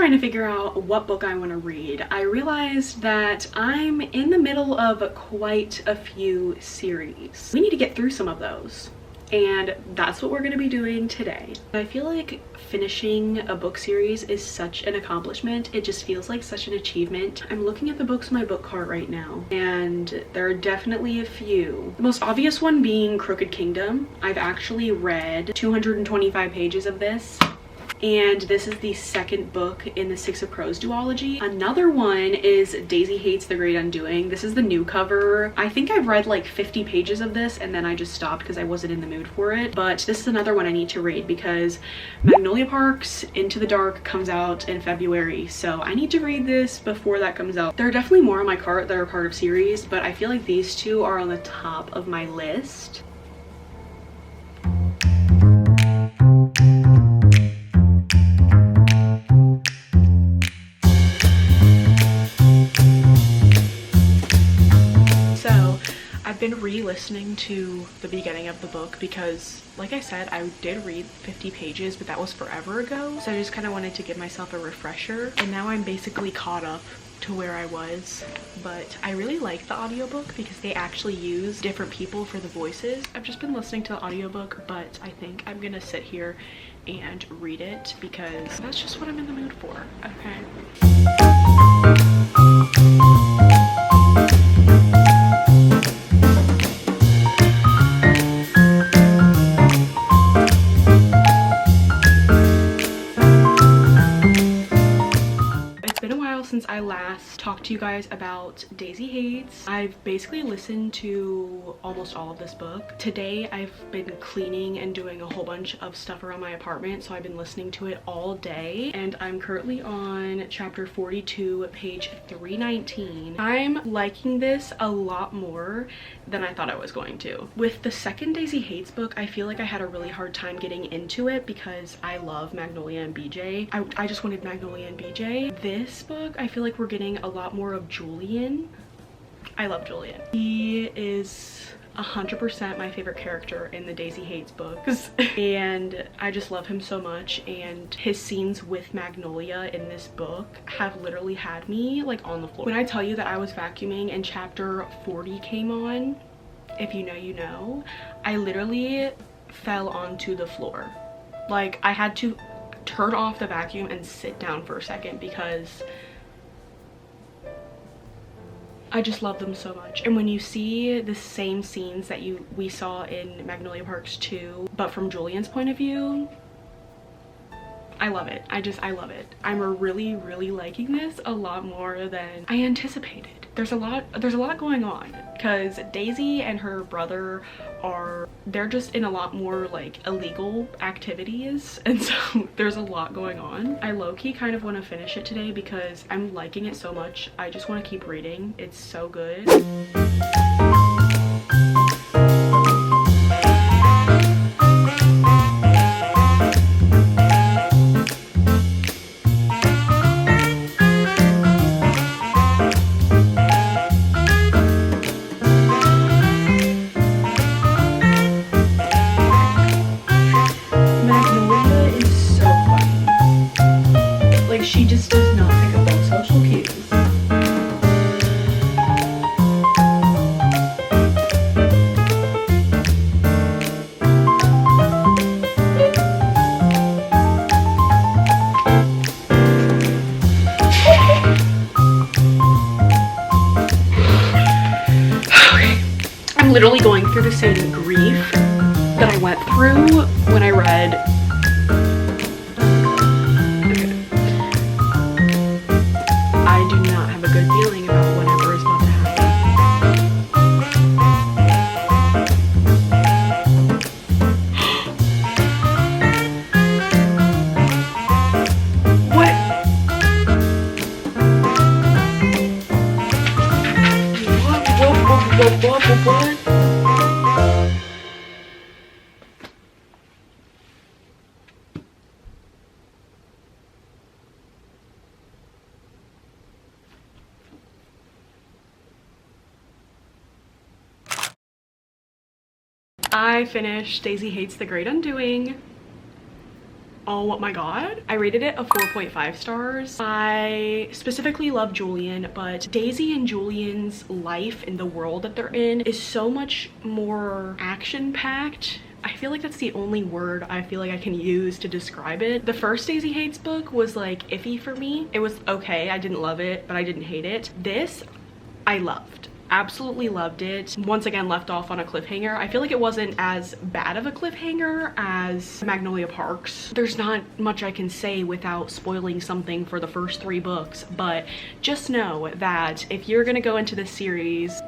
trying to figure out what book I want to read, I realized that I'm in the middle of quite a few series. We need to get through some of those, and that's what we're going to be doing today. I feel like finishing a book series is such an accomplishment. It just feels like such an achievement. I'm looking at the books in my book cart right now, and there are definitely a few. The most obvious one being Crooked Kingdom. I've actually read 225 pages of this, and this is the second book in the Six of Crows duology. Another one is Daisy Hates the Great Undoing. This is the new cover. I think I've read like 50 pages of this and then I just stopped because I wasn't in the mood for it. But this is another one I need to read because Magnolia Parks Into the Dark comes out in February. So I need to read this before that comes out. There are definitely more on my cart that are part of series, but I feel like these two are on the top of my list. I've been re-listening to the beginning of the book because, like I said, I did read 50 pages, but that was forever ago. So I just kind of wanted to give myself a refresher. And now I'm basically caught up to where I was. But I really like the audiobook because they actually use different people for the voices. I've just been listening to the audiobook, but I think I'm gonna sit here and read it because that's just what I'm in the mood for. Okay. Since I last talked to you guys about Daisy Hates, I've basically listened to almost all of this book. Today I've been cleaning and doing a whole bunch of stuff around my apartment, so I've been listening to it all day, and I'm currently on chapter 42, page 319. I'm liking this a lot more than I thought I was going to. With the second Daisy Hates book, I feel like I had a really hard time getting into it because I love Magnolia and BJ. I just wanted Magnolia and BJ. This book, I feel like we're getting a lot more of Julian. I love Julian. He is 100% my favorite character in the Daisy Hates books, and I just love him so much, and his scenes with Magnolia in this book have literally had me like on the floor. When I tell you that I was vacuuming and chapter 40 came on, if you know you know, I literally fell onto the floor. Like, I had to turn off the vacuum and sit down for a second because I just love them so much. And when you see the same scenes that we saw in Magnolia Parks 2, but from Julian's point of view, I love it. I love it. I'm really liking this a lot more than I anticipated. There's a lot going on because Daisy and her brother they're just in a lot more like illegal activities, and so there's a lot going on. I low-key kind of want to finish it today because I'm liking it so much. I just want to keep reading. It's so good. She just does not pick up on social cues. Okay. I'm literally going through the same grief that I went through when I read what? I finished Daisy Hates the Great Undoing. oh my god. I rated it a 4.5 stars. I specifically love Julian, but Daisy and Julian's life in the world that they're in is so much more action-packed. I feel like that's the only word I feel like I can use to describe it. The first Daisy Hates book was like iffy for me. It was okay, I didn't love it, but I didn't hate it. This, I loved. Absolutely loved it. Once again, left off on a cliffhanger. I feel like it wasn't as bad of a cliffhanger as Magnolia Parks. There's not much I can say without spoiling something for the first 3 books, but just know that if you're gonna go into this series,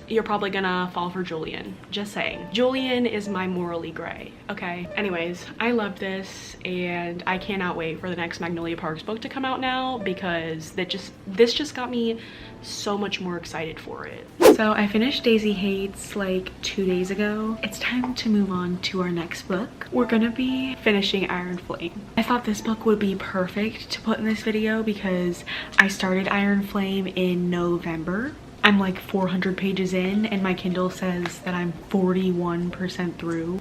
you're probably gonna fall for Julian. Just saying. Julian is my morally gray, okay? Anyways, I love this and I cannot wait for the next Magnolia Parks book to come out now because this just got me so much more excited for it. So I finished Daisy Hates like 2 days ago. It's time to move on to our next book. We're gonna be finishing Iron Flame. I thought this book would be perfect to put in this video because I started Iron Flame in November. I'm like 400 pages in and my Kindle says that I'm 41% through.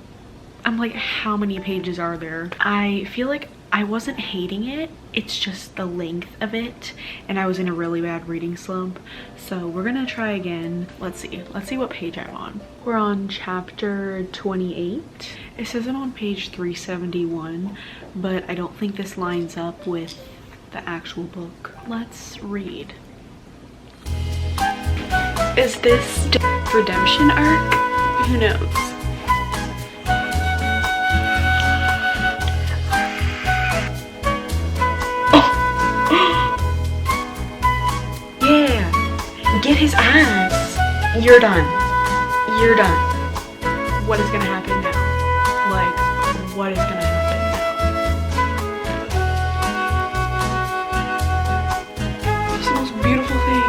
I'm like, how many pages are there? I feel like I wasn't hating it. It's just the length of it and I was in a really bad reading slump. So we're gonna try again. Let's see what page I'm on. We're on chapter 28. It says I'm on page 371, but I don't think this lines up with the actual book. Let's read. Is this redemption arc? Who knows? Yeah, get his eyes. You're done. You're done. What is gonna happen now? Like, what is gonna happen now? It's the most beautiful thing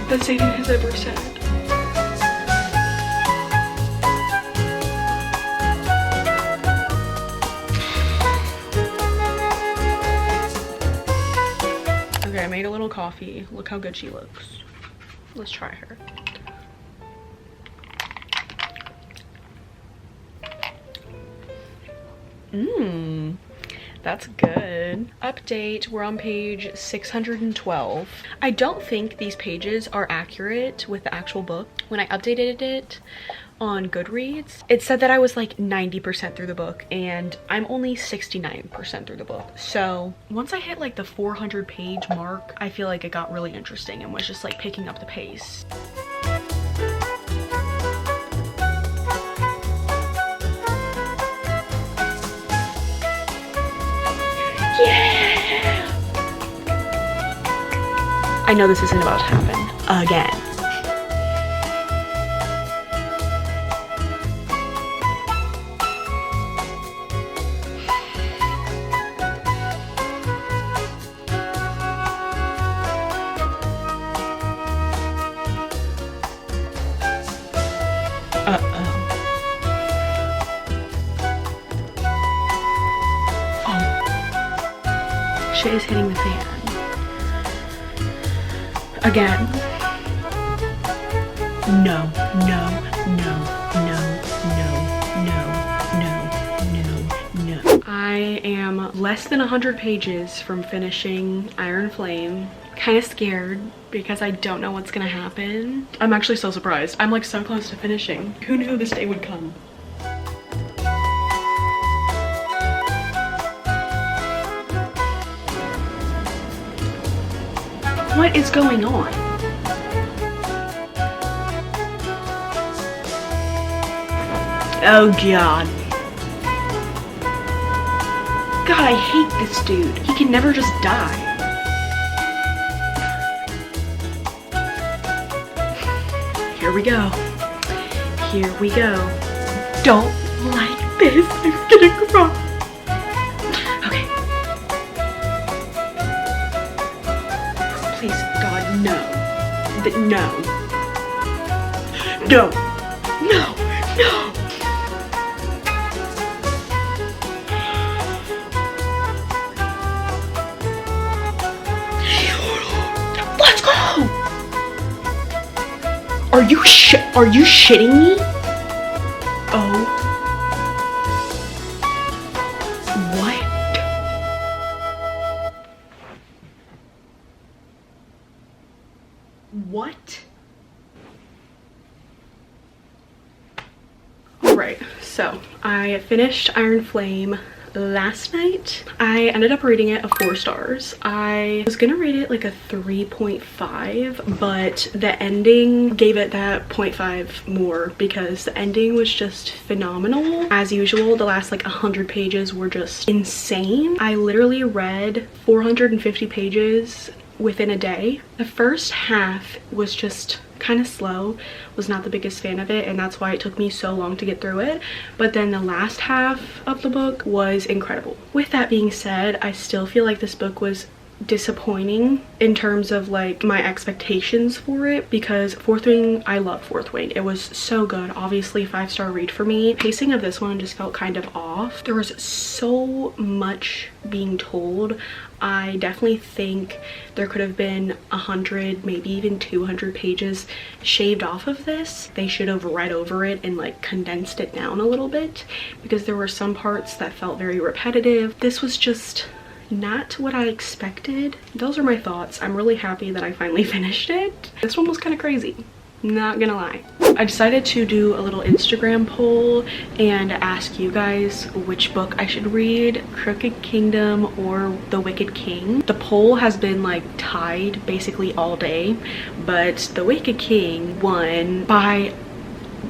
that Satan has ever said. Okay, I made a little coffee. Look how good she looks. Let's try her. Mmm. That's good. Update, we're on page 612. I don't think these pages are accurate with the actual book. When I updated it on Goodreads, it said that I was like 90% through the book and I'm only 69% through the book. So once I hit like the 400 page mark, I feel like it got really interesting and was just like picking up the pace. Yeah! I know this isn't about to happen again. Shit is hitting the fan. Again. No, no, no, no, no, no, no, no, no. I am less than 100 pages from finishing Iron Flame. Kind of scared because I don't know what's gonna happen. I'm actually so surprised. I'm like so close to finishing. Who knew this day would come? What is going on? Oh god. God, I hate this dude. He can never just die. Here we go. Here we go. Don't like this. I'm gonna cry. Okay. Please, God, no. No. No. No. No. Let's go. Are you shitting me? Oh. What? So I finished Iron Flame last night. I ended up rating it a 4 stars. I was gonna rate it like a 3.5, but the ending gave it that 0.5 more because the ending was just phenomenal. As usual, the last like 100 pages were just insane. I literally read 450 pages within a day. The first half was just kind of slow, was not the biggest fan of it, and that's why it took me so long to get through it. But then the last half of the book was incredible. With that being said, I still feel like this book was disappointing in terms of like my expectations for it, because Fourth Wing, I love Fourth Wing. It was so good. Obviously 5-star read for me. Pacing of this one just felt kind of off. There was so much being told. I definitely think there could have been 100, maybe even 200 pages shaved off of this. They should have read over it and like condensed it down a little bit, because there were some parts that felt very repetitive. This was just not what I expected. Those are my thoughts. I'm really happy that I finally finished it. This one was kind of crazy, not gonna lie. I decided to do a little Instagram poll and ask you guys which book I should read, Crooked Kingdom or The Wicked King. The poll has been like tied basically all day, but The Wicked King won by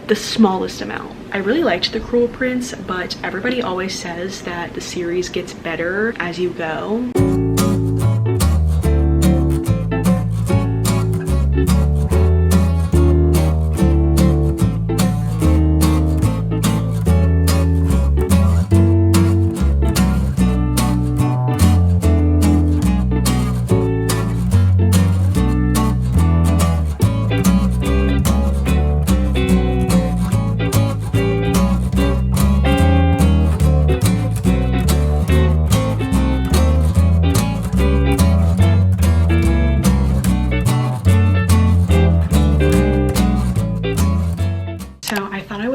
the smallest amount. I really liked The Cruel Prince, but everybody always says that the series gets better as you go.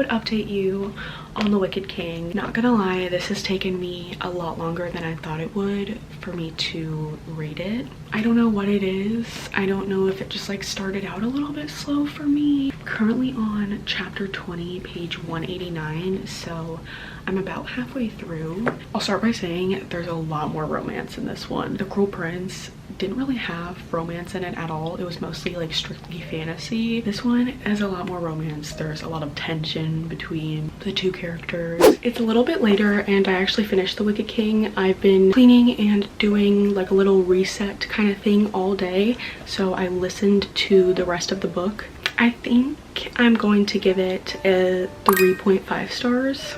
Update you on The Wicked King. Not gonna lie, this has taken me a lot longer than I thought it would for me to rate it. I don't know what it is. I don't know if it just like started out a little bit slow for me. I'm currently on chapter 20, page 189, so I'm about halfway through. I'll start by saying there's a lot more romance in this one. The Cruel Prince didn't really have romance in it at all. It was mostly like strictly fantasy. This one has a lot more romance. There's a lot of tension between the two characters. It's a little bit later and I actually finished The Wicked King. I've been cleaning and doing like a little reset kind of thing all day, so I listened to the rest of the book. I think I'm going to give it a 3.5 stars.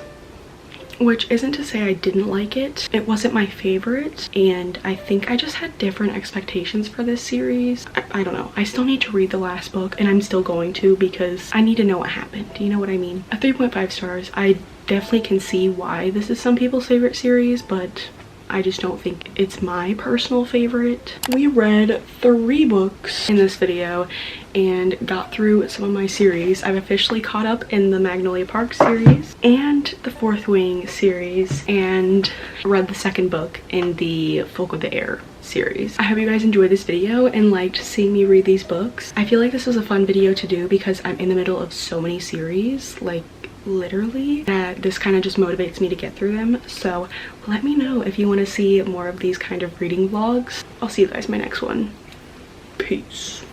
Which isn't to say I didn't like it. It wasn't my favorite, and I think I just had different expectations for this series. I don't know. I still need to read the last book, and I'm still going to, because I need to know what happened. Do you know what I mean? A 3.5 stars. I definitely can see why this is some people's favorite series, but I just don't think it's my personal favorite. We read 3 books in this video and got through some of my series. I've officially caught up in the Magnolia Park series and the Fourth Wing series, and read the second book in the Folk of the Air series. I hope you guys enjoyed this video and liked seeing me read these books. I feel like this was a fun video to do because I'm in the middle of so many series, like literally, that this kind of just motivates me to get through them. So let me know if you want to see more of these kind of reading vlogs. I'll see you guys in my next one. Peace.